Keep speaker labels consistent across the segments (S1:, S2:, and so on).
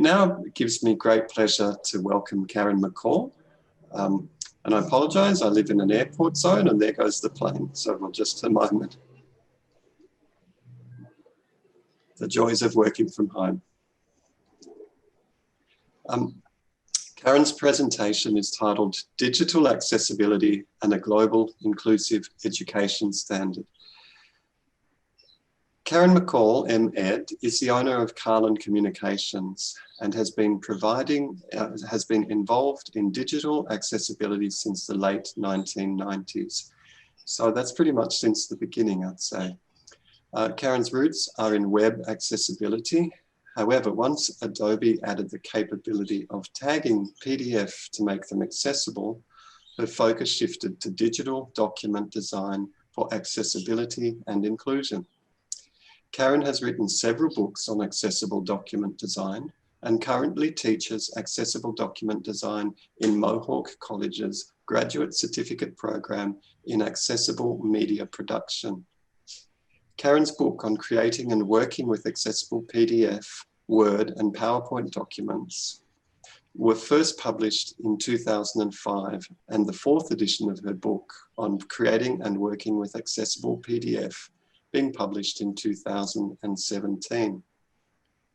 S1: now gives me great pleasure to welcome Karen McCall. And I apologise, I live in an airport zone and there goes the plane. So we'll just a moment. The joys of working from home. Karen's presentation is titled Digital Accessibility and a Global Inclusive Education Standard. Karen McCall, M.Ed., is the owner of Carlin Communications and has been involved in digital accessibility since the late 1990s. So that's pretty much since the beginning, I'd say. Karen's roots are in web accessibility. However, once Adobe added the capability of tagging PDF to make them accessible, her focus shifted to digital document design for accessibility and inclusion. Karen has written several books on accessible document design and currently teaches accessible document design in Mohawk College's graduate certificate program in accessible media production. Karen's book on creating and working with accessible PDF, Word and PowerPoint documents were first published in 2005, and the fourth edition of her book on creating and working with accessible PDF being published in 2017.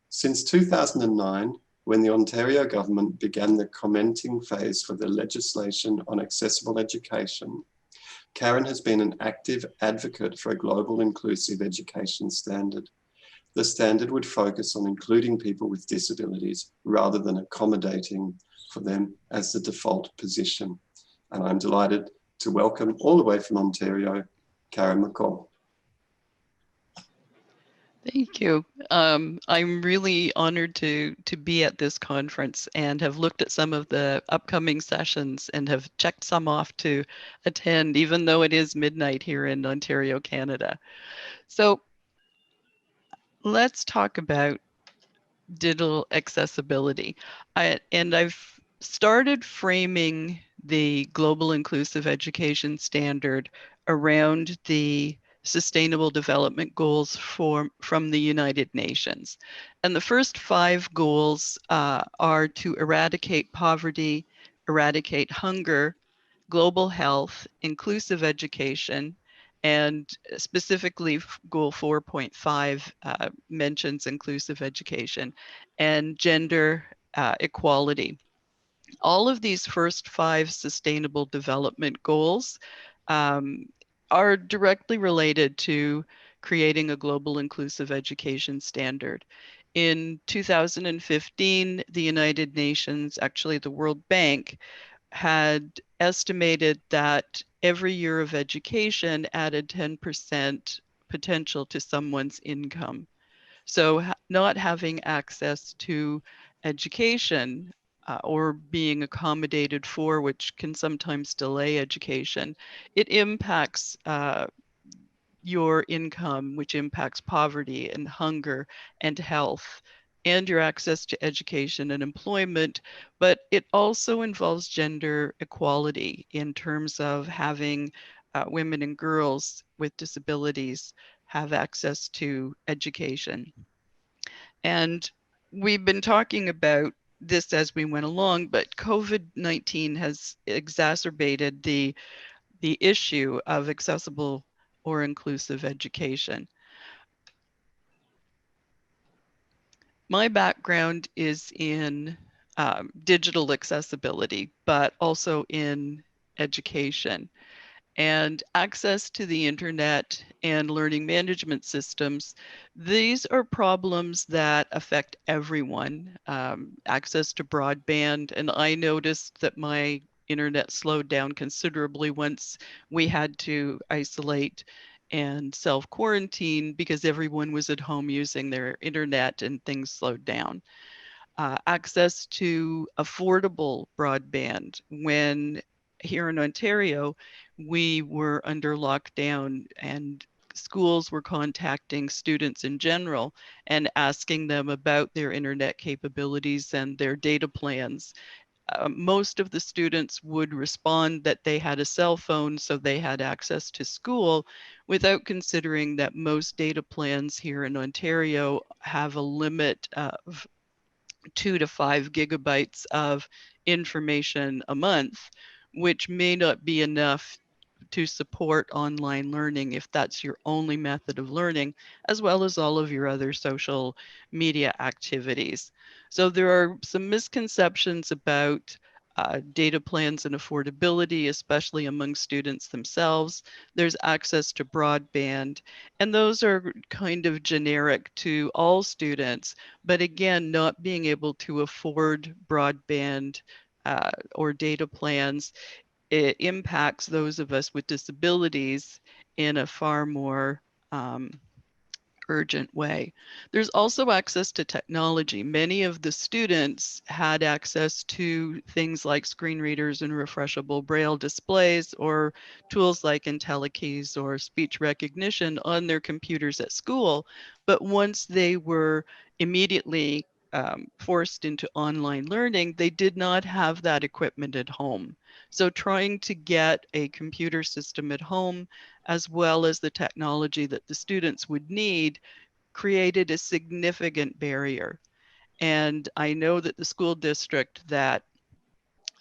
S1: Since 2009, when the Ontario government began the commenting phase for the legislation on accessible education, Karen has been an active advocate for a global inclusive education standard. The standard would focus on including people with disabilities rather than accommodating for them as the default position. And I'm delighted to welcome all the way from Ontario, Karen McCall.
S2: Thank you. I'm really honored to be at this conference and have looked at some of the upcoming sessions and have checked some off to attend, even though it is midnight here in Ontario, Canada. So let's talk about digital accessibility. I've started framing the Global Inclusive Education Standard around the Sustainable Development Goals from the United Nations. And the first 5 goals are to eradicate poverty, eradicate hunger, global health, inclusive education, and specifically goal 4.5 mentions inclusive education and gender equality. All of these first 5 sustainable development goals are directly related to creating a global inclusive education standard. In 2015, the United Nations, actually the World Bank, had estimated that every year of education added 10% potential to someone's income. So not having access to education or being accommodated for, which can sometimes delay education, it impacts your income, which impacts poverty and hunger and health and your access to education and employment, but it also involves gender equality in terms of having women and girls with disabilities have access to education. And we've been talking about this as we went along, but COVID-19 has exacerbated the issue of accessible or inclusive education. My background is in digital accessibility, but also in education. And access to the internet and learning management systems, these are problems that affect everyone. Access to broadband, and I noticed that my internet slowed down considerably once we had to isolate and self-quarantine because everyone was at home using their internet and things slowed down. Access to affordable broadband. When here in Ontario, we were under lockdown and schools were contacting students in general and asking them about their internet capabilities and their data plans. Most of the students would respond that they had a cell phone, so they had access to school, without considering that most data plans here in Ontario have a limit of 2 to 5 gigabytes of information a month, which may not be enough to support online learning if that's your only method of learning, as well as all of your other social media activities. So there are some misconceptions about data plans and affordability, especially among students themselves. There's access to broadband, and those are kind of generic to all students. But again, not being able to afford broadband or data plans, it impacts those of us with disabilities in a far more urgent way. There's also access to technology. Many of the students had access to things like screen readers and refreshable braille displays, or tools like IntelliKeys or speech recognition on their computers at school. But once they were immediately forced into online learning, they did not have that equipment at home. So trying to get a computer system at home, as well as the technology that the students would need, created a significant barrier. And I know that the school district that,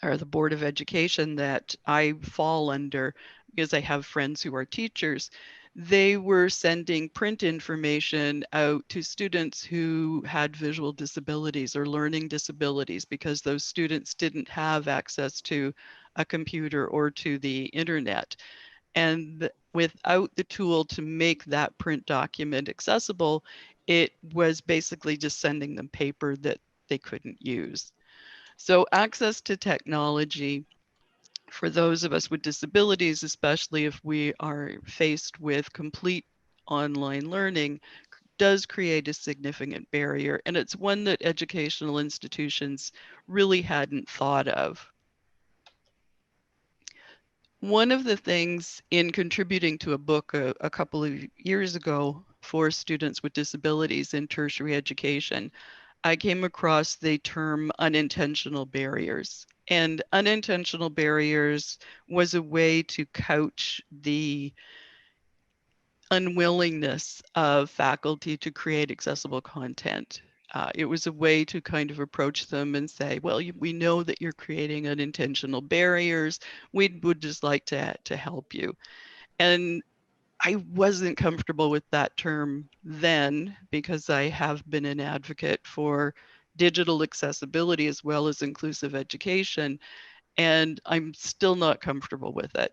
S2: or the Board of Education that I fall under, because I have friends who are teachers, they were sending print information out to students who had visual disabilities or learning disabilities, because those students didn't have access to a computer or to the internet. And without the tool to make that print document accessible, it was basically just sending them paper that they couldn't use. So access to technology for those of us with disabilities, especially if we are faced with complete online learning, does create a significant barrier. And it's one that educational institutions really hadn't thought of. One of the things in contributing to a book a couple of years ago for students with disabilities in tertiary education, I came across the term unintentional barriers. And unintentional barriers was a way to couch the unwillingness of faculty to create accessible content. It was a way to kind of approach them and say, well, we know that you're creating unintentional barriers. We would just like to help you. And I wasn't comfortable with that term then, because I have been an advocate for digital accessibility as well as inclusive education, and I'm still not comfortable with it.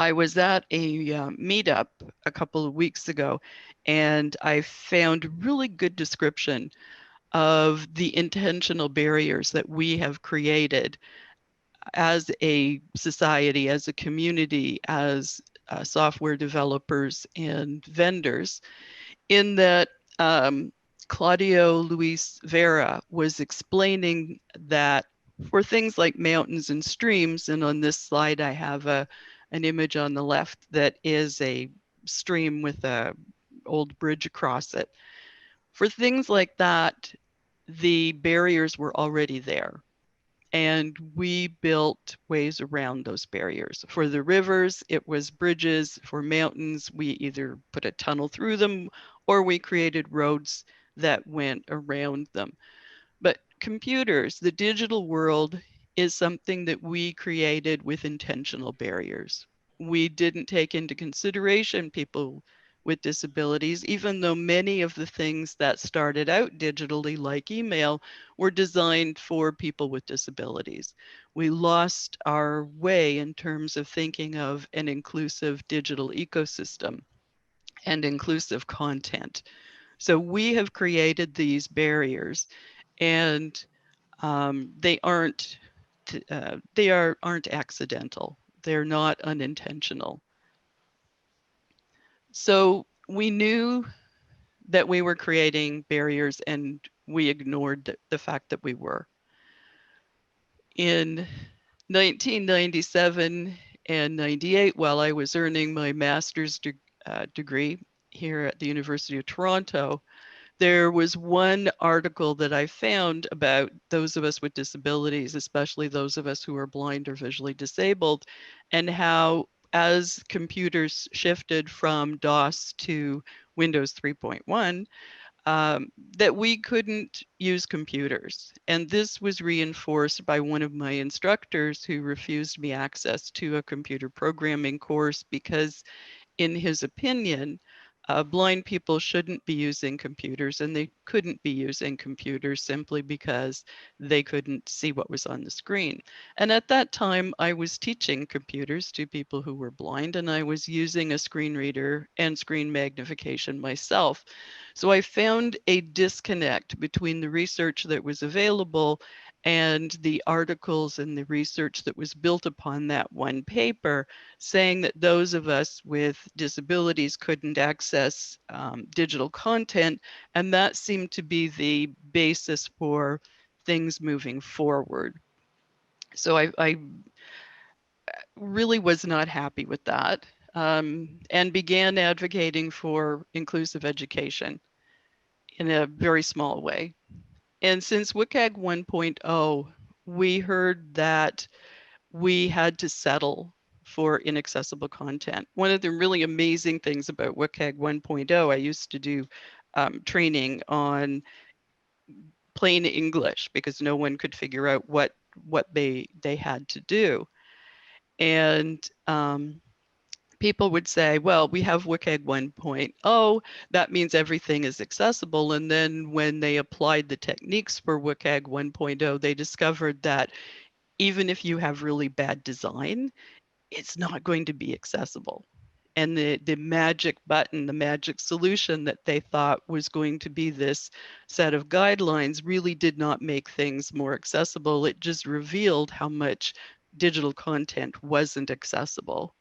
S2: I was at a meetup a couple of weeks ago, and I found a really good description of the intentional barriers that we have created as a society, as a community, as software developers and vendors, in that Claudio Luis Vera was explaining that for things like mountains and streams, and on this slide I have an image on the left that is a stream with a old bridge across it. For things like that, the barriers were already there, and we built ways around those barriers. For the rivers, it was bridges. For mountains, we either put a tunnel through them or we created roads that went around them. But computers, the digital world, is something that we created with intentional barriers. We didn't take into consideration people with disabilities, even though many of the things that started out digitally, like email, were designed for people with disabilities. We lost our way in terms of thinking of an inclusive digital ecosystem and inclusive content. So we have created these barriers, and they aren't aren't accidental. They're not unintentional. So we knew that we were creating barriers, and we ignored the fact that we were. In 1997 and 98, while I was earning my master's degree here at the University of Toronto, there was one article that I found about those of us with disabilities, especially those of us who are blind or visually disabled, and how as computers shifted from DOS to Windows 3.1, that we couldn't use computers. And this was reinforced by one of my instructors who refused me access to a computer programming course because, in his opinion, blind people shouldn't be using computers, and they couldn't be using computers simply because they couldn't see what was on the screen. And at that time, I was teaching computers to people who were blind, and I was using a screen reader and screen magnification myself. So I found a disconnect between the research that was available and the articles and the research that was built upon that one paper, saying that those of us with disabilities couldn't access digital content, and that seemed to be the basis for things moving forward. So I really was not happy with that, and began advocating for inclusive education in a very small way. And since WCAG 1.0, we heard that we had to settle for inaccessible content. One of the really amazing things about WCAG 1.0, I used to do training on plain English because no one could figure out what they had to do. And people would say, well, we have WCAG 1.0, that means everything is accessible. And then when they applied the techniques for WCAG 1.0, they discovered that even if you have really bad design, it's not going to be accessible. And the magic button, the magic solution that they thought was going to be this set of guidelines really did not make things more accessible. It just revealed how much digital content wasn't accessible.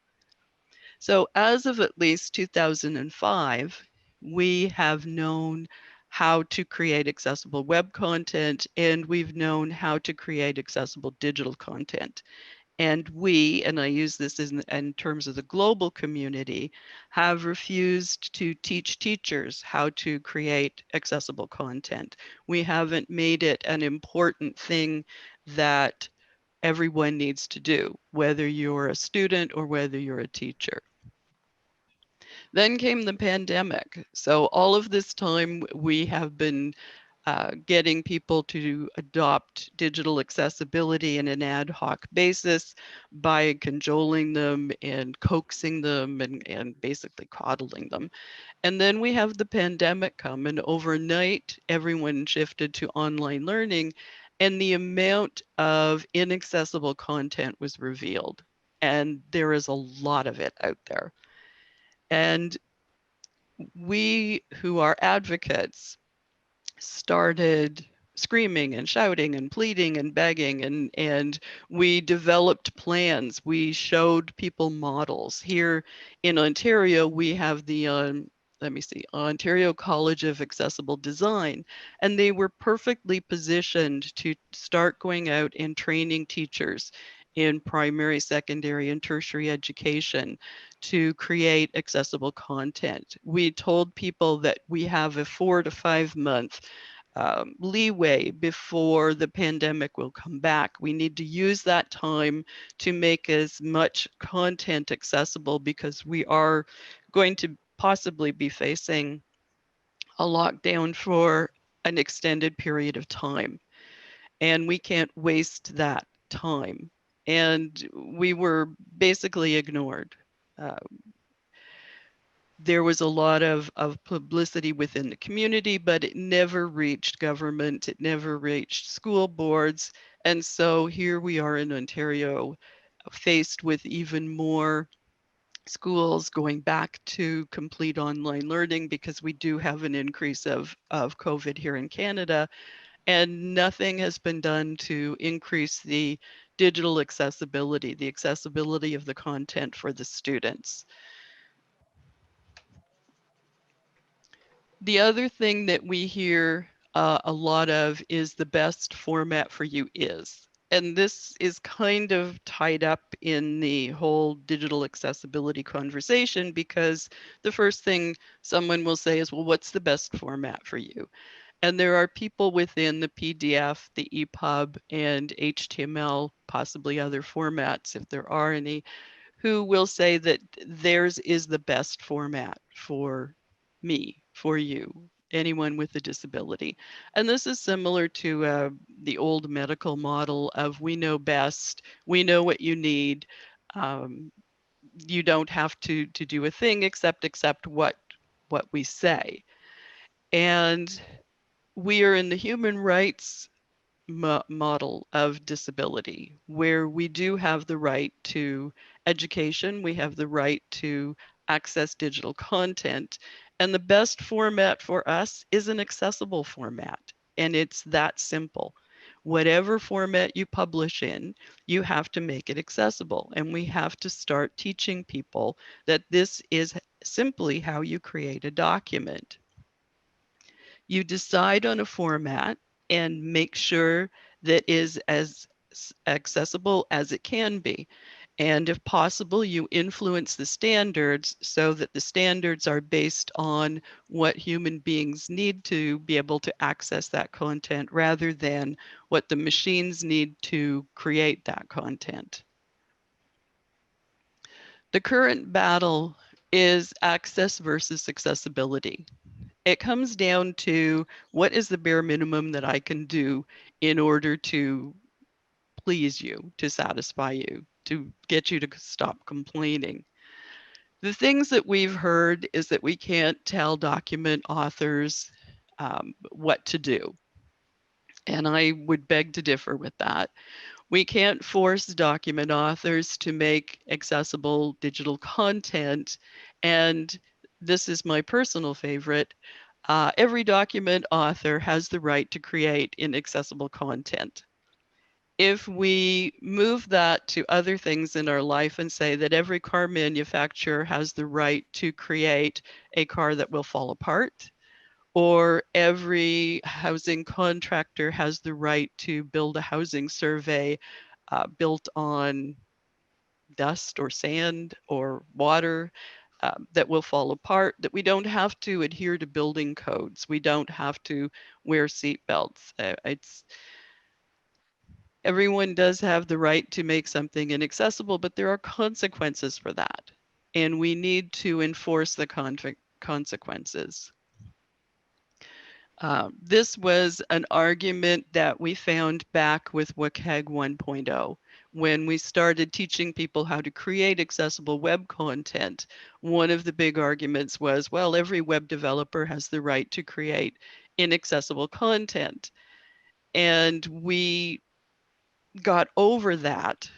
S2: So as of at least 2005, we have known how to create accessible web content, and we've known how to create accessible digital content. And we, and I use this in terms of the global community, have refused to teach teachers how to create accessible content. We haven't made it an important thing that everyone needs to do, whether you're a student or whether you're a teacher. Then came the pandemic. So all of this time we have been getting people to adopt digital accessibility in an ad hoc basis by cajoling them and coaxing them and basically coddling them. And then we have the pandemic come, and overnight everyone shifted to online learning, and the amount of inaccessible content was revealed. And there is a lot of it out there. And we who are advocates started screaming and shouting and pleading and begging, and we developed plans. We showed people models. Here in Ontario, we have the let me see, Ontario College of Accessible Design, and they were perfectly positioned to start going out and training teachers in primary, secondary, and tertiary education to create accessible content. We told people that we have a 4 to 5 month leeway before the pandemic will come back. We need to use that time to make as much content accessible because we are going to possibly be facing a lockdown for an extended period of time. And we can't waste that time. And we were basically ignored. Uh, there was a lot of publicity within the community, but it never reached government, it never reached school boards. And so here we are in Ontario, faced with even more schools going back to complete online learning because we do have an increase of COVID here in Canada, and nothing has been done to increase the digital accessibility, the accessibility of the content for the students. The other thing that we hear a lot of is the best format for you is. And this is kind of tied up in the whole digital accessibility conversation because the first thing someone will say is, well, what's the best format for you? And there are people within the PDF, the EPUB, and HTML, possibly other formats, if there are any, who will say that theirs is the best format for me, for you. anyone with a disability. And this is similar to the old medical model of we know best, we know what you need. You don't have to do a thing except accept what we say. And we are in the human rights model of disability, where we do have the right to education, we have the right to access digital content, and the best format for us is an accessible format, and it's that simple. Whatever format you publish in, you have to make it accessible, and we have to start teaching people that this is simply how you create a document. You decide on a format and make sure that is as accessible as it can be. And if possible, you influence the standards so that the standards are based on what human beings need to be able to access that content rather than what the machines need to create that content. The current battle is access versus accessibility. It comes down to what is the bare minimum that I can do in order to please you, to satisfy you, to get you to stop complaining. The things that we've heard is that we can't tell document authors what to do. And I would beg to differ with that. We can't force document authors to make accessible digital content. And this is my personal favorite. Every document author has the right to create inaccessible content. If we move that to other things in our life and say that every car manufacturer has the right to create a car that will fall apart, or every housing contractor has the right to build a housing survey built on dust or sand or water that will fall apart, that we don't have to adhere to building codes. We don't have to wear seat belts. Everyone does have the right to make something inaccessible, but there are consequences for that. And we need to enforce the consequences. This was an argument that we found back with WCAG 1.0. When we started teaching people how to create accessible web content, one of the big arguments was, well, every web developer has the right to create inaccessible content. And we got over that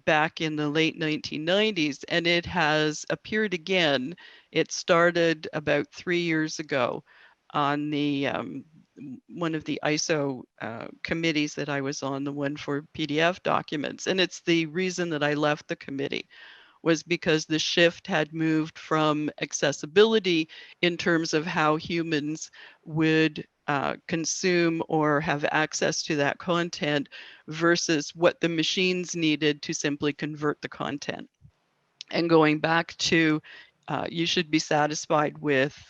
S2: back in the late 1990s, and it has appeared again. It started about 3 years ago on the one of the ISO committees that I was on, the one for PDF documents. And it's the reason that I left the committee, was because the shift had moved from accessibility in terms of how humans would consume or have access to that content versus what the machines needed to simply convert the content. And going back to you should be satisfied with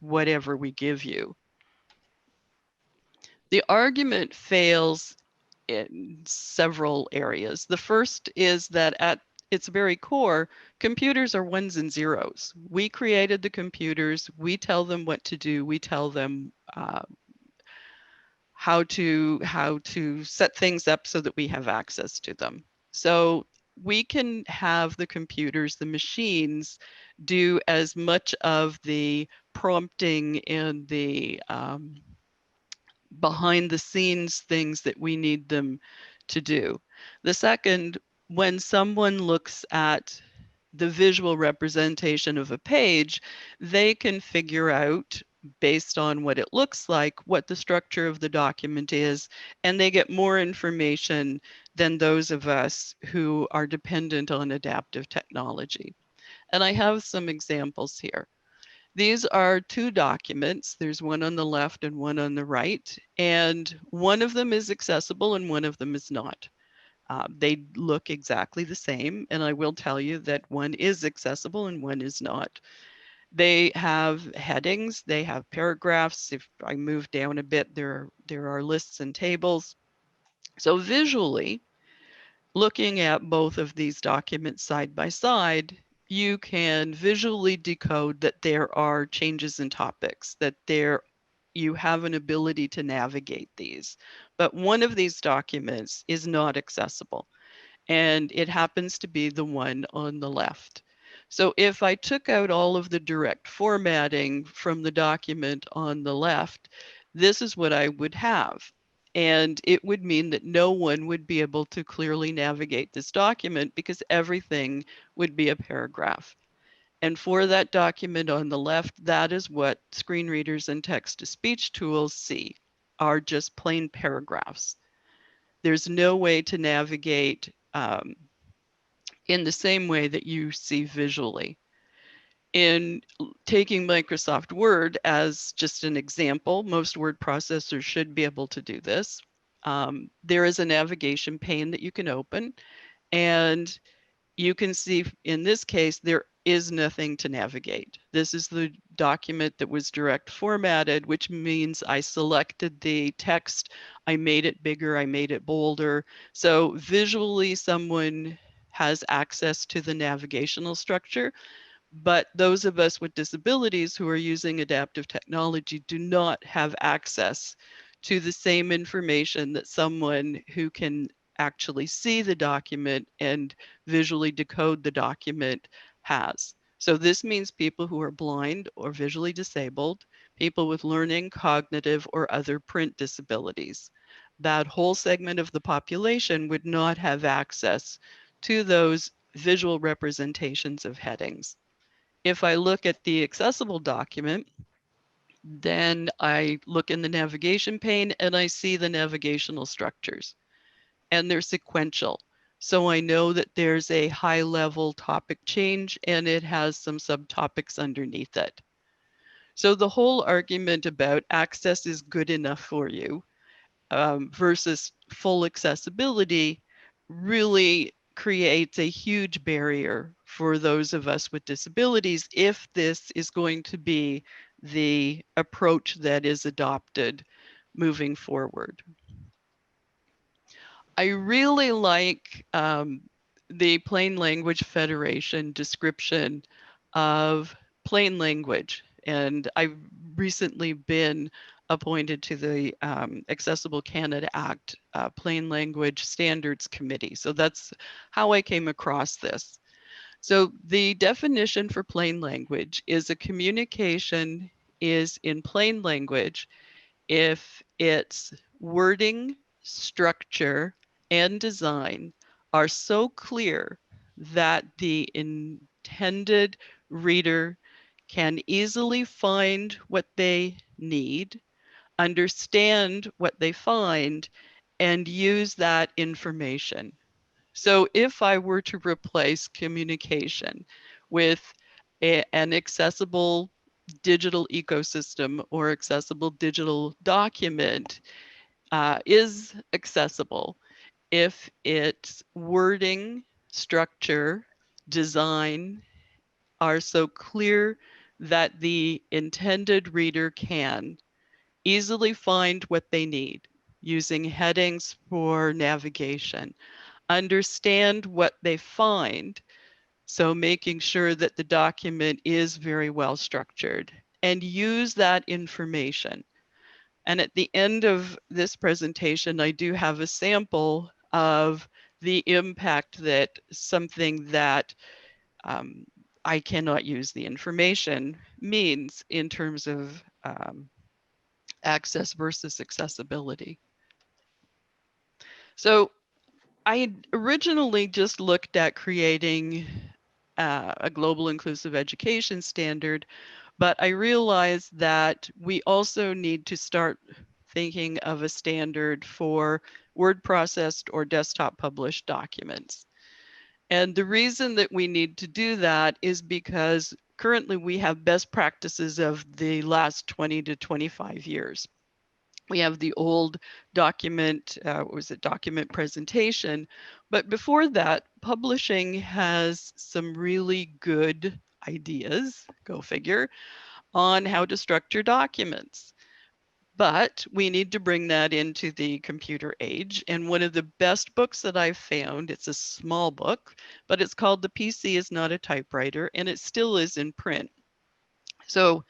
S2: whatever we give you. The argument fails in several areas. The first is that at its very core, computers are ones and zeros. We created the computers, we tell them what to do, we tell them how to set things up so that we have access to them. So we can have the computers, the machines, do as much of the prompting and the behind the scenes things that we need them to do. The second, when someone looks at the visual representation of a page, they can figure out, based on what it looks like, what the structure of the document is, and they get more information than those of us who are dependent on adaptive technology. And I have some examples here. These are two documents. There's one on the left and one on the right, and one of them is accessible and one of them is not. They look exactly the same, and I will tell you that one is accessible and one is not. They have headings, they have paragraphs. If I move down a bit, there are lists and tables. So visually, looking at both of these documents side by side, you can visually decode that there are changes in topics, that there you have an ability to navigate these. But one of these documents is not accessible, and it happens to be the one on the left. So if I took out all of the direct formatting from the document on the left, this is what I would have. And it would mean that no one would be able to clearly navigate this document because everything would be a paragraph. And for that document on the left, that is what screen readers and text-to-speech tools see, are just plain paragraphs. There's no way to navigate in the same way that you see visually. In taking Microsoft Word as just an example, most word processors should be able to do this. There is a navigation pane that you can open, and you can see in this case, there is nothing to navigate. This is the document that was direct formatted, which means I selected the text, I made it bigger, I made it bolder. So visually, someone has access to the navigational structure, but those of us with disabilities who are using adaptive technology do not have access to the same information that someone who can actually see the document and visually decode the document has. So this means people who are blind or visually disabled, people with learning, cognitive, or other print disabilities. That whole segment of the population would not have access to those visual representations of headings. If I look at the accessible document, then I look in the navigation pane and I see the navigational structures, and they're sequential. So I know that there's a high level topic change and it has some subtopics underneath it. So the whole argument about access is good enough for you versus full accessibility really creates a huge barrier for those of us with disabilities if this is going to be the approach that is adopted moving forward. I really like the Plain Language Federation description of plain language. And I've recently been appointed to the Accessible Canada Act Plain Language Standards Committee. So that's how I came across this. So the definition for plain language is a communication is in plain language if its wording, structure, and design are so clear that the intended reader can easily find what they need, understand what they find, and use that information. So if I were to replace communication with an accessible digital ecosystem or accessible digital document is accessible if its wording, structure, design are so clear that the intended reader can easily find what they need using headings for navigation, understand what they find, so making sure that the document is very well structured, and use that information. And at the end of this presentation, I do have a sample of the impact that something that I cannot use the information means in terms of access versus accessibility. So I originally just looked at creating a global inclusive education standard, but I realized that we also need to start thinking of a standard for word processed or desktop published documents. And the reason that we need to do that is because currently we have best practices of the last 20 to 25 years. We have the old document, what was it, document presentation. But before that, publishing has some really good ideas, go figure, on how to structure documents. But we need to bring that into the computer age. And one of the best books that I've found, it's a small book, but it's called The PC is Not a Typewriter, and it still is in print. So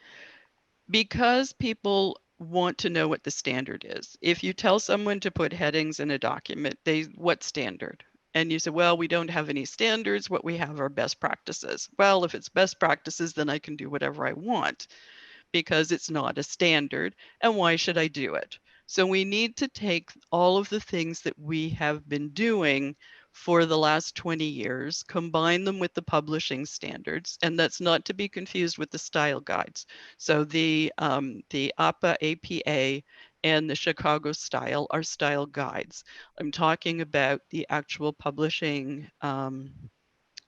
S2: because people want to know what the standard is. If you tell someone to put headings in a document, what standard? And you say, well, we don't have any standards. What we have are best practices. Well, if it's best practices, then I can do whatever I want because it's not a standard. And why should I do it? So we need to take all of the things that we have been doing for the last 20 years, combine them with the publishing standards, and that's not to be confused with the style guides. So the APA, APA, and the Chicago Style are style guides. I'm talking about the actual publishing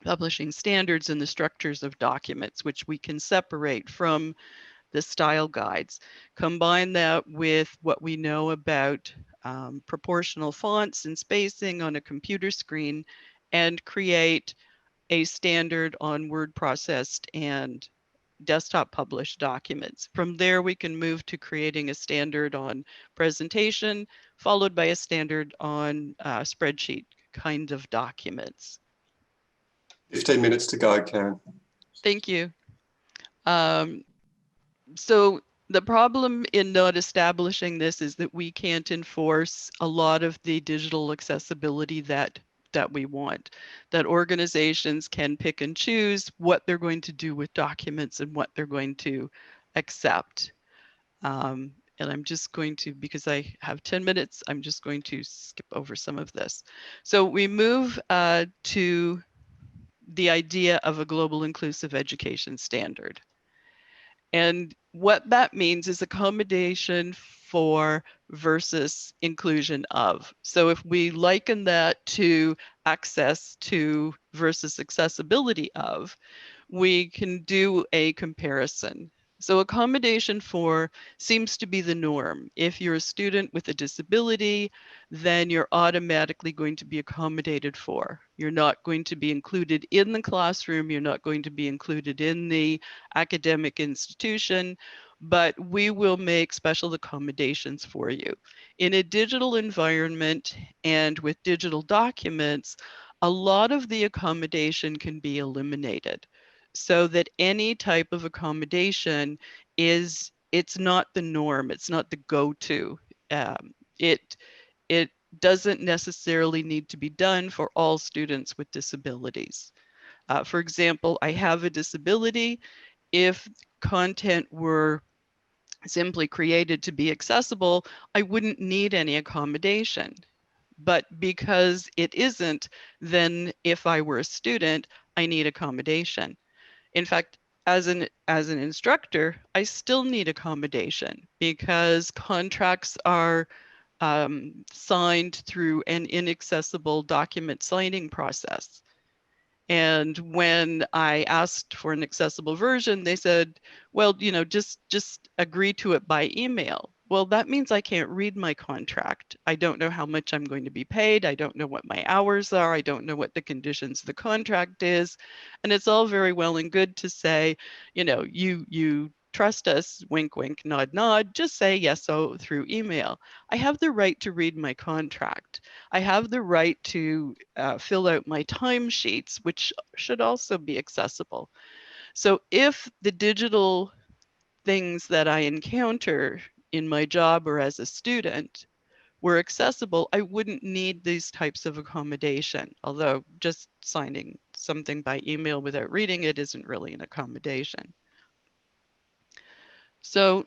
S2: publishing standards and the structures of documents, which we can separate from the style guides. Combine that with what we know about proportional fonts and spacing on a computer screen and create a standard on word processed and desktop published documents. From there, we can move to creating a standard on presentation, followed by a standard on spreadsheet kind of documents.
S1: 15 minutes to go, Karen.
S2: Thank you. So the problem in not establishing this is that we can't enforce a lot of the digital accessibility that we want, that organizations can pick and choose what they're going to do with documents and what they're going to accept. And I'm just going to, because I have 10 minutes, I'm just going to skip over some of this. So we move to the idea of a global inclusive education standard. And what that means is accommodation for versus inclusion of. So if we liken that to access to versus accessibility of, we can do a comparison. So accommodation for seems to be the norm. If you're a student with a disability, then you're automatically going to be accommodated for. You're not going to be included in the classroom. You're not going to be included in the academic institution, but we will make special accommodations for you. In a digital environment and with digital documents, a lot of the accommodation can be eliminated, so that any type of accommodation it's not the norm, it's not the go-to. It doesn't necessarily need to be done for all students with disabilities. For example, I have a disability. If content were simply created to be accessible, I wouldn't need any accommodation. But because it isn't, then if I were a student, I need accommodation. In fact, as an instructor, I still need accommodation because contracts are signed through an inaccessible document signing process. And when I asked for an accessible version, they said, well, just agree to it by email. Well, that means I can't read my contract. I don't know how much I'm going to be paid. I don't know what my hours are. I don't know what the conditions of the contract is. And it's all very well and good to say, you trust us, wink, wink, nod, nod, just say yes so through email. I have the right to read my contract. I have the right to fill out my timesheets, which should also be accessible. So if the digital things that I encounter in my job or as a student were accessible, I wouldn't need these types of accommodation, although just signing something by email without reading it isn't really an accommodation. So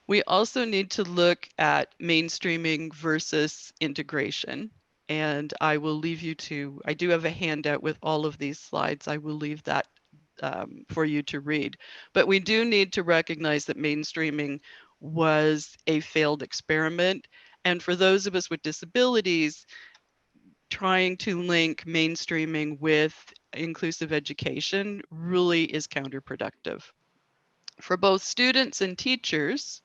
S2: we also need to look at mainstreaming versus integration. And I will leave you to, I do have a handout with all of these slides. I will leave that for you to read. But we do need to recognize that mainstreaming was a failed experiment. And for those of us with disabilities, trying to link mainstreaming with inclusive education really is counterproductive. For both students and teachers,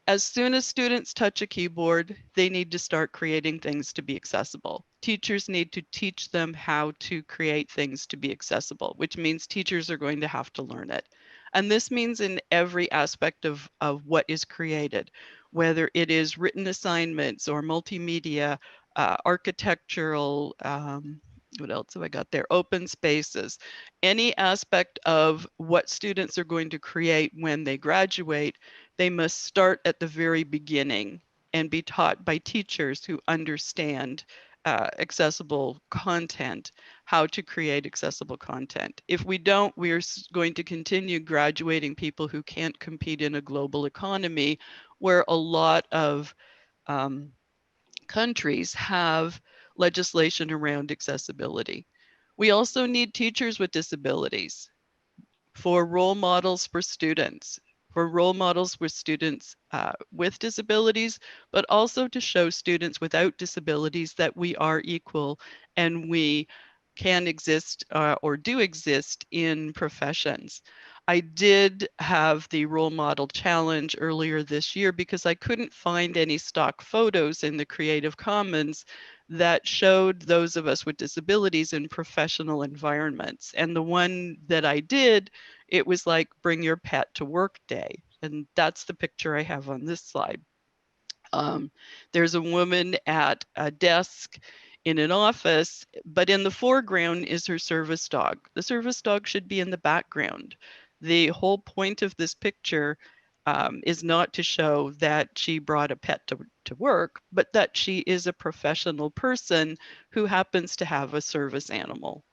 S2: as soon as students touch a keyboard, they need to start creating things to be accessible. Teachers need to teach them how to create things to be accessible, which means teachers are going to have to learn it. And this means in every aspect of what is created, whether it is written assignments or multimedia, architectural, What else have I got there? Open spaces. Any aspect of what students are going to create when they graduate, they must start at the very beginning and be taught by teachers who understand accessible content, how to create accessible content. If we don't, we're going to continue graduating people who can't compete in a global economy where a lot of countries have legislation around accessibility. We also need teachers with disabilities for role models for students, for role models with students with disabilities, but also to show students without disabilities that we are equal and we can exist or do exist in professions. I did have the role model challenge earlier this year because I couldn't find any stock photos in the Creative Commons that showed those of us with disabilities in professional environments. And the one that I did, it was like bring your pet to work day. And that's the picture I have on this slide. There's a woman at a desk in an office, but in the foreground is her service dog. The service dog should be in the background. The whole point of this picture is not to show that she brought a pet to work, but that she is a professional person who happens to have a service animal.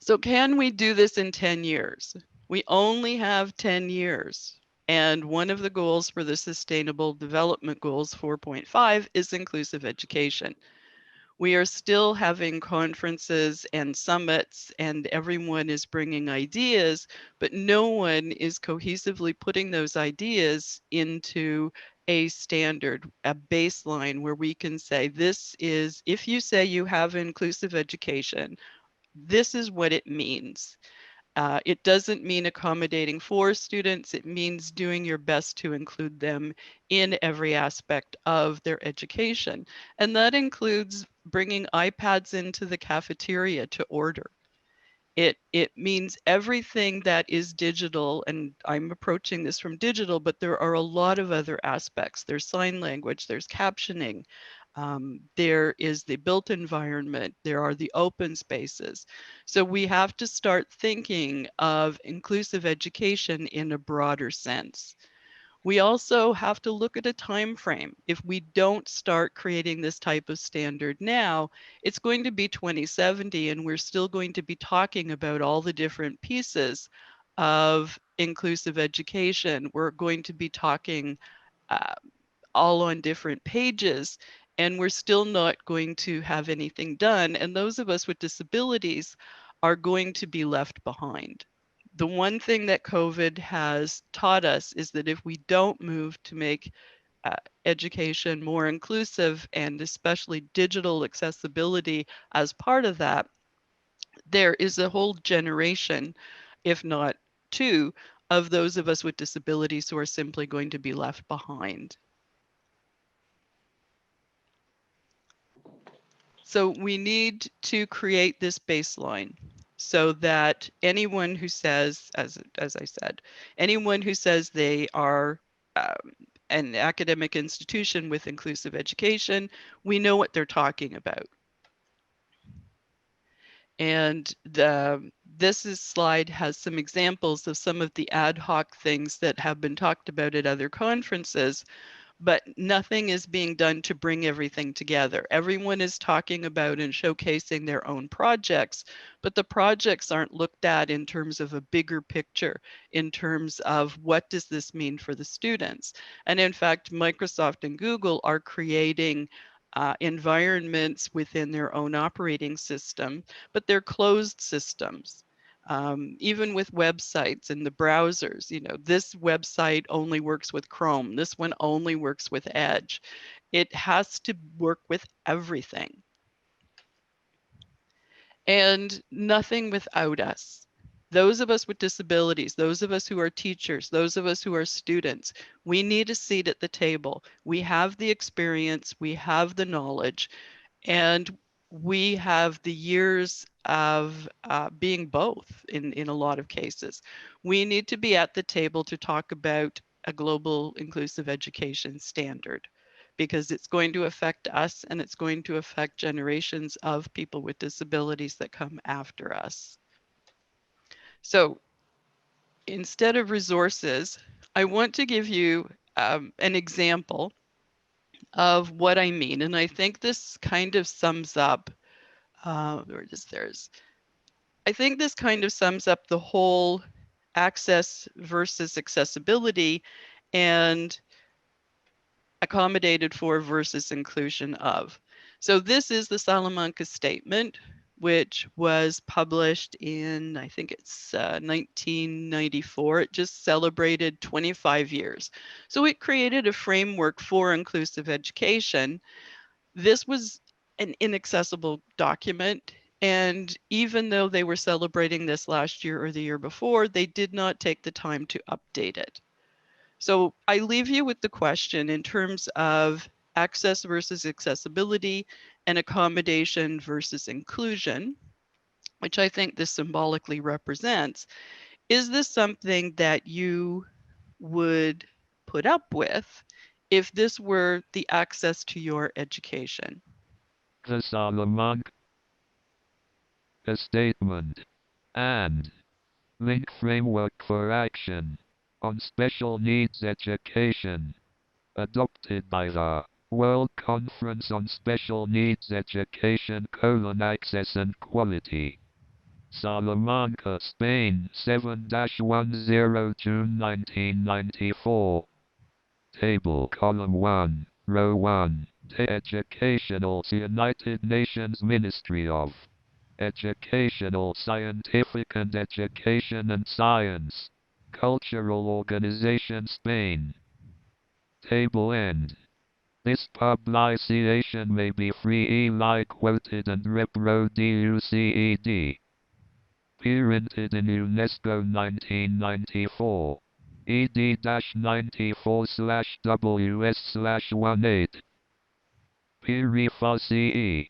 S2: So can we do this in 10 years? We only have 10 years. And one of the goals for the Sustainable Development Goals 4.5 is inclusive education. We are still having conferences and summits, and everyone is bringing ideas, but no one is cohesively putting those ideas into a standard, a baseline where we can say, this is, if you say you have inclusive education, this is what it means. It doesn't mean accommodating for students. It means doing your best to include them in every aspect of their education. And that includes bringing iPads into the cafeteria to order. It means everything that is digital, and I'm approaching this from digital, but there are a lot of other aspects. There's sign language, there's captioning, there is the built environment, there are the open spaces. So we have to start thinking of inclusive education in a broader sense. We also have to look at a time frame. If we don't start creating this type of standard now, it's going to be 2070 and we're still going to be talking about all the different pieces of inclusive education. We're going to be talking uh, all on different pages, and we're still not going to have anything done. And those of us with disabilities are going to be left behind. The one thing that COVID has taught us is that if we don't move to make education more inclusive and especially digital accessibility as part of that, there is a whole generation, if not two, of those of us with disabilities who are simply going to be left behind. So we need to create this baseline so that anyone who says, as I said, anyone who says they are an academic institution with inclusive education, we know what they're talking about. And this slide has some examples of some of the ad hoc things that have been talked about at other conferences, but nothing is being done to bring everything together. Everyone is talking about and showcasing their own projects, but the projects aren't looked at in terms of a bigger picture, in terms of what does this mean for the students. And in fact, Microsoft and Google are creating environments within their own operating system, but they're closed systems. Even with websites and the browsers, you know, this website only works with Chrome. This one only works with Edge. It has to work with everything. And nothing without us. Those of us with disabilities, those of us who are teachers, those of us who are students, we need a seat at the table. We have the experience, we have the knowledge, and we have the years of being both in a lot of cases. We need to be at the table to talk about a global inclusive education standard, because it's going to affect us and it's going to affect generations of people with disabilities that come after us. So instead of resources, I want to give you an example of what I mean. And I think this kind of sums up, I think this kind of sums up the whole access versus accessibility and accommodated for versus inclusion of. So this is the Salamanca Statement, which was published in, I think it's 1994. It just celebrated 25 years. So it created a framework for inclusive education. This was an inaccessible document. And even though they were celebrating this last year or the year before, they did not take the time to update it. So I leave you with the question in terms of access versus accessibility and accommodation versus inclusion, which I think this symbolically represents. Is this something that you would put up with if this were the access to your education?
S3: The Salamanca Statement and Link Framework for Action on Special Needs Education, adopted by the World Conference on Special Needs Education: Access and Quality. Salamanca, Spain, 7-10 June 1994. Table, Column 1, Row 1. Educational, United Nations Ministry of Educational, Scientific and Education and Science, Cultural Organization, Spain. Table end. This publication may be freely quoted and reproduced. Printed in UNESCO 1994. ed-94/WS/18. Pirifa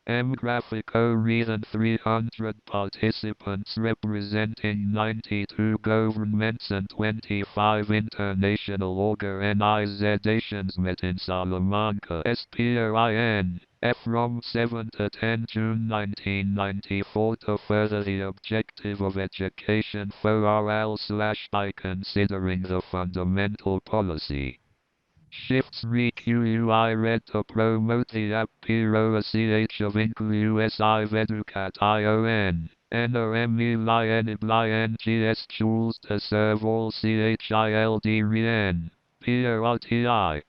S3: M. Graphico reason 300 participants representing 92 governments and 25 international organizations met in Salamanca, SPOIN, from 7 to 10 June 1994 to further the objective of education for all/by considering the fundamental policy shifts requi red to promote the approach of inclusive education, NOMELINGS tools to serve all child REN, PROTI.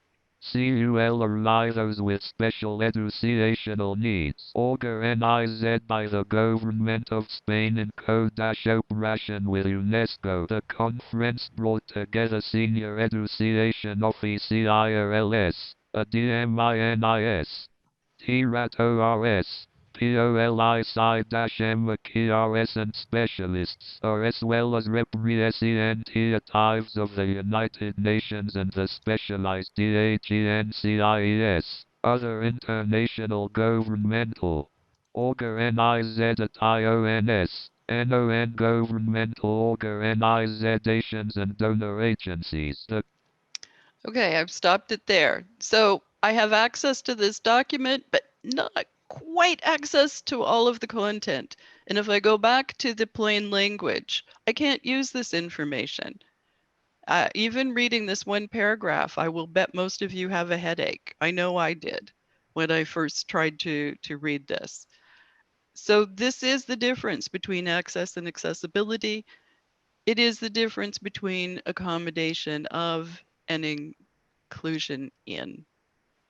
S3: CUL or those with special educational needs, organized by the government of Spain in co-operation with UNESCO. The conference brought together senior education officials, DMINIS, TRATORS, POLICI-MKRS and specialists, as well as representatives of the United Nations and the specialized DHENCIES, other international governmental organizations, non-governmental organizations and donor agencies.
S2: Okay, I've stopped it there. So I have access to this document, but not quite access to all of the content. And if I go back to the plain language, I can't use this information. Even reading this one paragraph, I will bet most of you have a headache. I know I did when I first tried to read this. So this is the difference between access and accessibility. It is the difference between accommodation of and inclusion in.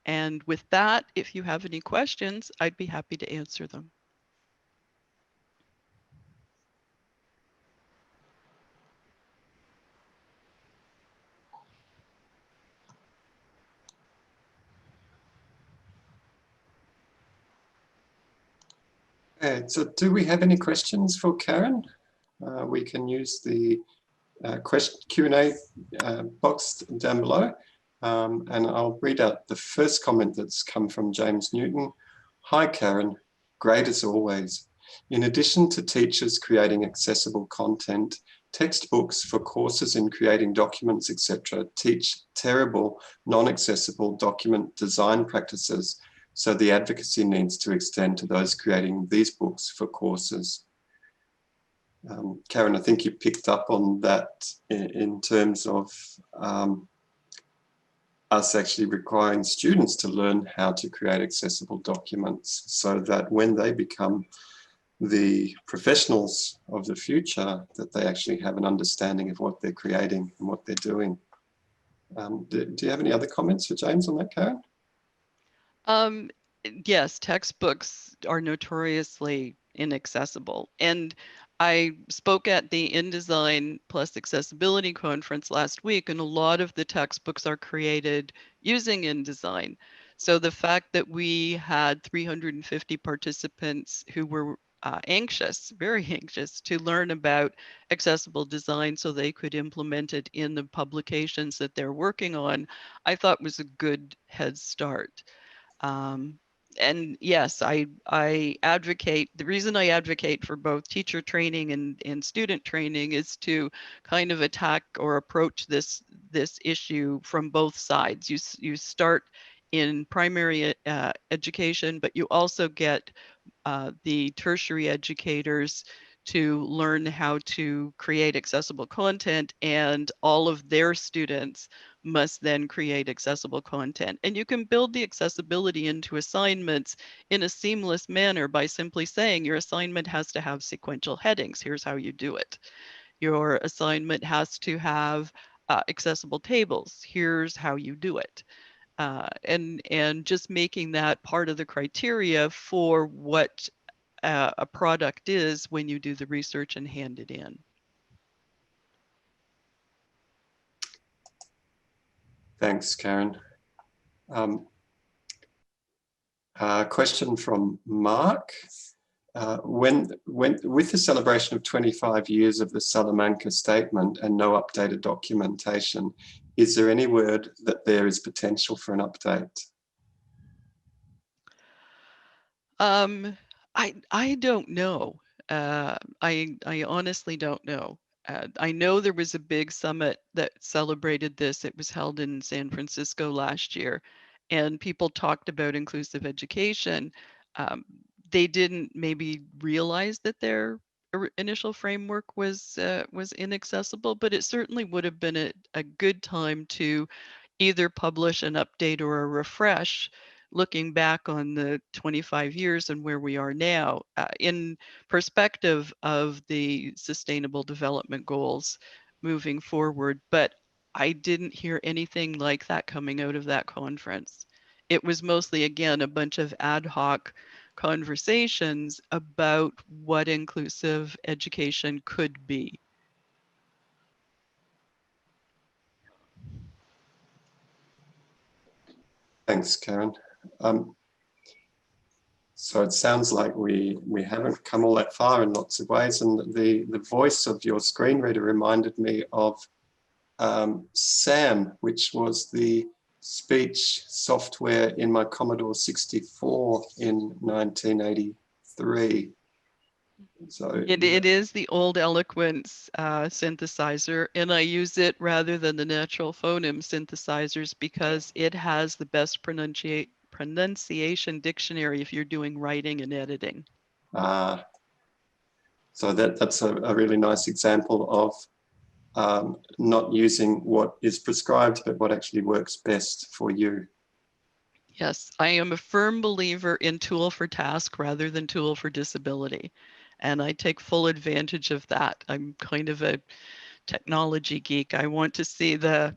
S2: And with that, if you have any questions, I'd be happy to answer them.
S1: Okay, so do we have any questions for Karen? We can use the Q&A box down below. And I'll read out the first comment that's come from James Newton. Hi, Karen. Great as always. In addition to teachers creating accessible content, Textbooks for courses in creating documents, etc., teach terrible, non-accessible document design practices, so the advocacy needs to extend to those creating these books for courses. Karen, I think you picked up on that in terms of us actually requiring students to learn how to create accessible documents so that when they become the professionals of the future, that they actually have an understanding of what they're creating and what they're doing. Do you have any other comments for James on that, Karen?
S2: Yes, textbooks are notoriously inaccessible. And I spoke at the InDesign Plus Accessibility Conference last week, and a lot of the textbooks are created using InDesign. So the fact that we had 350 participants who were anxious, very anxious, to learn about accessible design so they could implement it in the publications that they're working on, I thought was a good head start. And yes, I advocate, the reason I advocate for both teacher training and student training is to kind of attack or approach this issue from both sides. You start in primary education, but you also get the tertiary educators to learn how to create accessible content, and all of their students must then create accessible content. And you can build the accessibility into assignments in a seamless manner by simply saying your assignment has to have sequential headings. Here's how you do it. Your assignment has to have accessible tables. Here's how you do it. And just making that part of the criteria for what a product is when you do the research and hand it in.
S1: Thanks, Karen. Question from Mark. With the celebration of 25 years of the Salamanca Statement and no updated documentation, is there any word that there is potential for an update?
S2: I don't know. I honestly don't know. I know there was a big summit that celebrated this. It was held in San Francisco last year, and people talked about inclusive education. They didn't maybe realize that their initial framework was inaccessible, but it certainly would have been a good time to either publish an update or a refresh, looking back on the 25 years and where we are now in perspective of the Sustainable Development Goals moving forward. But I didn't hear anything like that coming out of that conference. It was mostly, again, a bunch of ad hoc conversations about what inclusive education could be.
S1: Thanks, Karen. So it sounds like we haven't come all that far in lots of ways, and the voice of your screen reader reminded me of SAM, which was the speech software in my Commodore 64 in 1983. So
S2: it is the old Eloquence synthesizer, and I use it rather than the natural phoneme synthesizers because it has the best pronunciation dictionary if you're doing writing and editing.
S1: So that's a really nice example of not using what is prescribed, but what actually works best for you.
S2: Yes, I am a firm believer in tool for task rather than tool for disability. And I take full advantage of that. I'm kind of a technology geek. I want to see the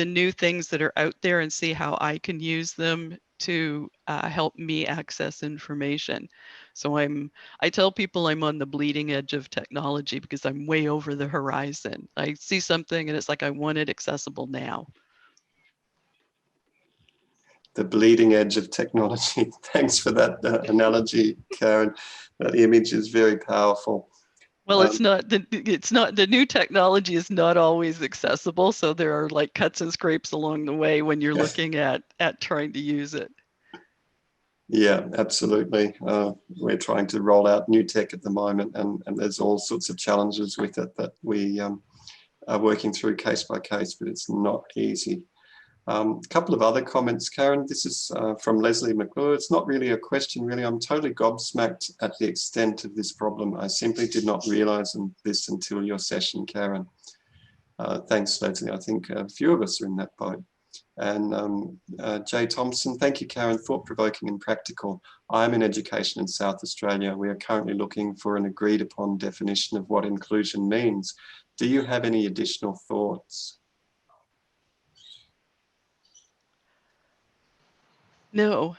S2: new things that are out there and see how I can use them to help me access information. So I tell people I'm on the bleeding edge of technology because I'm way over the horizon. I see something and it's like I want it accessible now.
S1: The bleeding edge of technology. Thanks for that analogy, Karen. That image is very powerful.
S2: Well, it's not the new technology is not always accessible. So there are like cuts and scrapes along the way when you're looking at trying to use it.
S1: Yeah, absolutely. We're trying to roll out new tech at the moment, and there's all sorts of challenges with it that we are working through case by case, but it's not easy. A couple of other comments, Karen. This is from Leslie McClure. It's not really a question, really. I'm totally gobsmacked at the extent of this problem. I simply did not realize this until your session, Karen. Thanks, Leslie. I think a few of us are in that boat. And Jay Thompson, thank you, Karen. Thought-provoking and practical. I'm in education in South Australia. We are currently looking for an agreed upon definition of what inclusion means. Do you have any additional thoughts?
S2: No,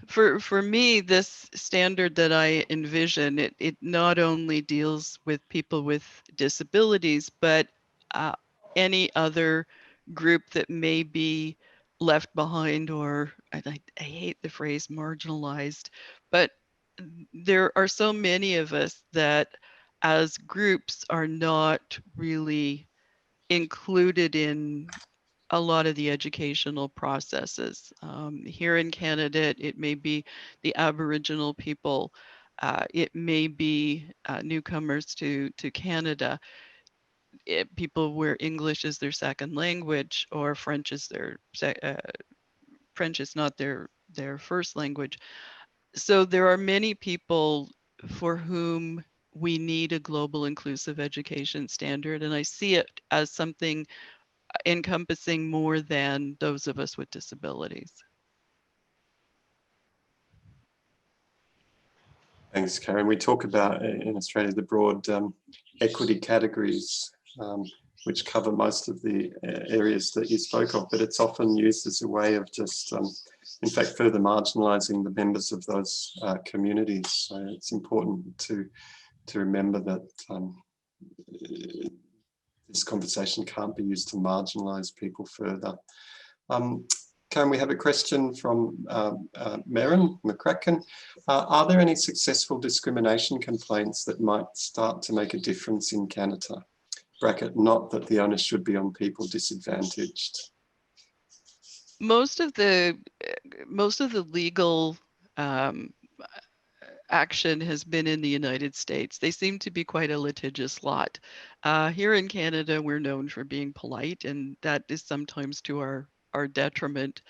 S2: for me, this standard that I envision, it not only deals with people with disabilities, but any other group that may be left behind, or I hate the phrase marginalized, but there are so many of us that as groups are not really included in a lot of the educational processes. Here in Canada, it may be the Aboriginal people, it may be newcomers to Canada, people where English is their second language or French is French is not their first language. So there are many people for whom we need a global inclusive education standard, and I see it as something encompassing more than those of us with disabilities.
S1: Thanks, Karen. We talk about in Australia the broad equity categories, which cover most of the areas that you spoke of, but it's often used as a way of just, in fact, further marginalising the members of those communities. So it's important to remember that this conversation can't be used to marginalise people further. Karen, we have a question from Merrin McCracken. Are there any successful discrimination complaints that might start to make a difference in Canada? Bracket, not that the onus should be on people disadvantaged.
S2: Most of the legal action has been in the United States. They seem to be quite a litigious lot. Here in Canada, we're known for being polite, and that is sometimes to our detriment.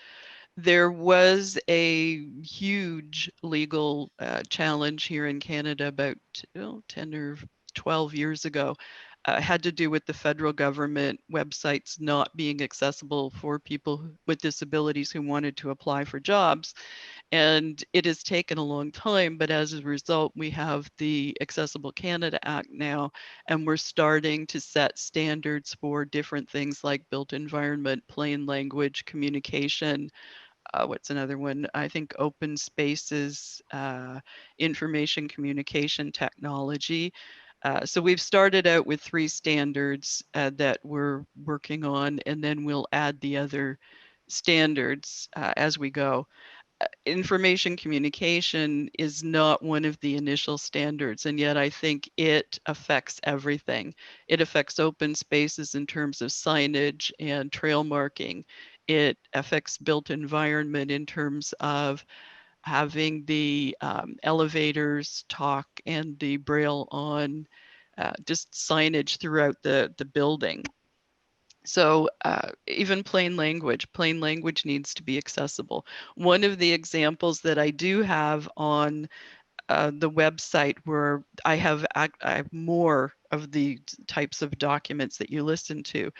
S2: There was a huge legal challenge here in Canada about 10 or 12 years ago. Had to do with the federal government websites not being accessible for people with disabilities who wanted to apply for jobs. And it has taken a long time, but as a result, we have the Accessible Canada Act now, and we're starting to set standards for different things like built environment, plain language, communication. What's another one? I think open spaces, information communication technology. So we've started out with 3 standards that we're working on, and then we'll add the other standards as we go. Information communication is not one of the initial standards, and yet I think it affects everything. It affects open spaces in terms of signage and trail marking. It affects built environment in terms of having the elevators talk and the braille on just signage throughout the building. So even plain language needs to be accessible. One of the examples that I do have on the website where I have more of the types of documents that you listen to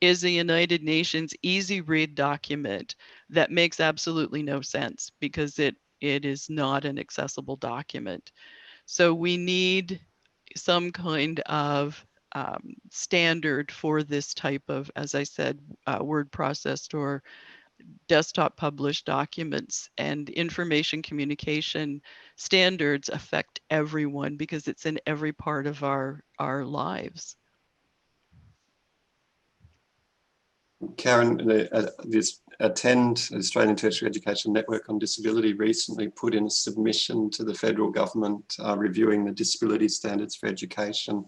S2: is a United Nations easy read document that makes absolutely no sense because it is not an accessible document. So we need some kind of standard for this type of, as I said, word processed or desktop published documents, and information communication standards affect everyone because it's in every part of our lives.
S1: Karen, this ATTEND, Australian Tertiary Education Network on Disability, recently put in a submission to the federal government reviewing the disability standards for education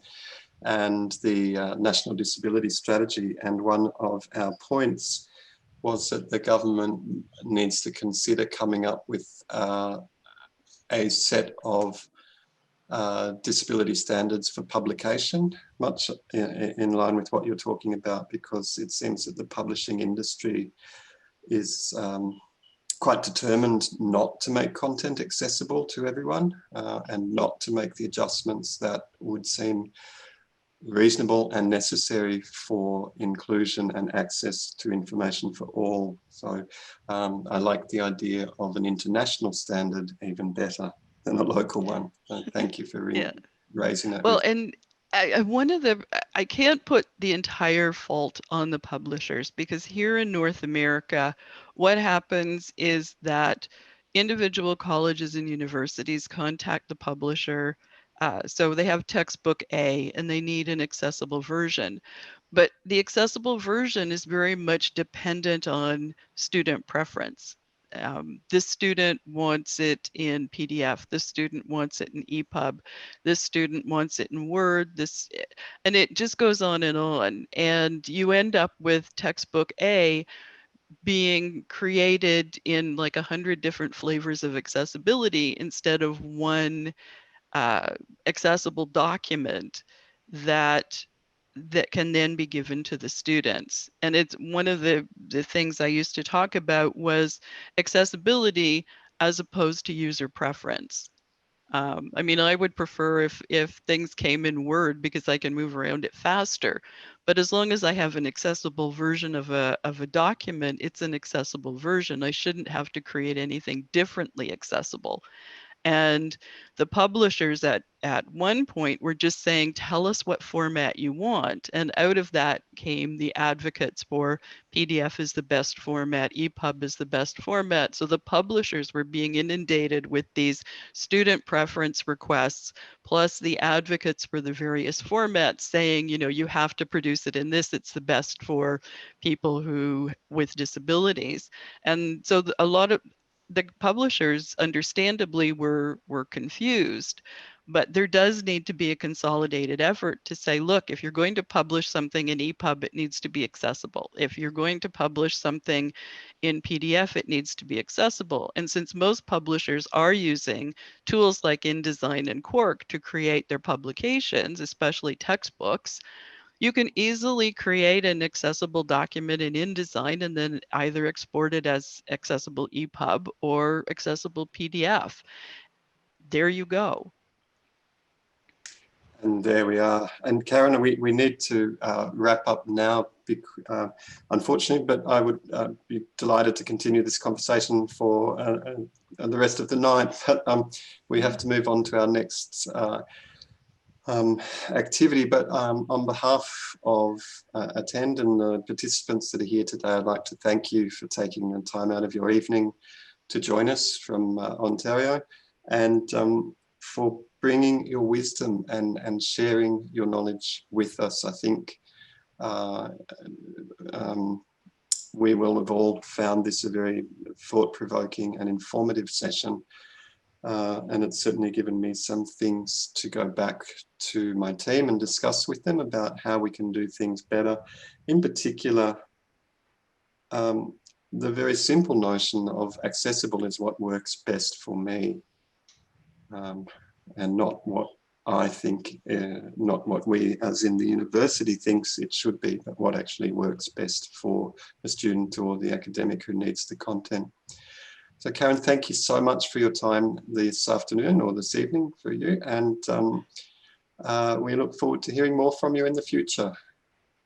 S1: and the National Disability Strategy. And one of our points was that the government needs to consider coming up with a set of disability standards for publication, much in line with what you're talking about, because it seems that the publishing industry is quite determined not to make content accessible to everyone and not to make the adjustments that would seem reasonable and necessary for inclusion and access to information for all. So I like the idea of an international standard even better than a local one. So thank you for raising that.
S2: Well, and I can't put the entire fault on the publishers, because here in North America, what happens is that individual colleges and universities contact the publisher. So they have textbook A and they need an accessible version. But the accessible version is very much dependent on student preference. This student wants it in PDF. This student wants it in EPUB. This student wants it in Word. And it just goes on. And you end up with textbook A being created in like 100 different flavors of accessibility instead of one accessible document that can then be given to the students. And it's one of the things I used to talk about was accessibility as opposed to user preference. I mean, I would prefer if things came in Word because I can move around it faster. But as long as I have an accessible version of a document, it's an accessible version. I shouldn't have to create anything differently accessible. And the publishers at one point were just saying, tell us what format you want. And out of that came the advocates for PDF is the best format, EPUB is the best format. So the publishers were being inundated with these student preference requests, plus the advocates for the various formats saying, you know, you have to produce it in this, it's the best for people with disabilities. And so a lot of the publishers understandably were confused, but there does need to be a consolidated effort to say, look, if you're going to publish something in EPUB, it needs to be accessible. If you're going to publish something in PDF, it needs to be accessible. And since most publishers are using tools like InDesign and Quark to create their publications, especially textbooks, you can easily create an accessible document in InDesign and then either export it as accessible EPUB or accessible PDF. There you go.
S1: And there we are. And Karen, we need to wrap up now, unfortunately, but I would be delighted to continue this conversation for the rest of the night. But we have to move on to our next activity, but on behalf of Attend and the participants that are here today, I'd like to thank you for taking the time out of your evening to join us from Ontario, and for bringing your wisdom and sharing your knowledge with us. I think we will have all found this a very thought-provoking and informative session. And it's certainly given me some things to go back to my team and discuss with them about how we can do things better. In particular, the very simple notion of accessible is what works best for me, and not what I think, not what we as in the university thinks it should be, but what actually works best for the student or the academic who needs the content. So Karen, thank you so much for your time this afternoon or this evening for you. And we look forward to hearing more from you in the future.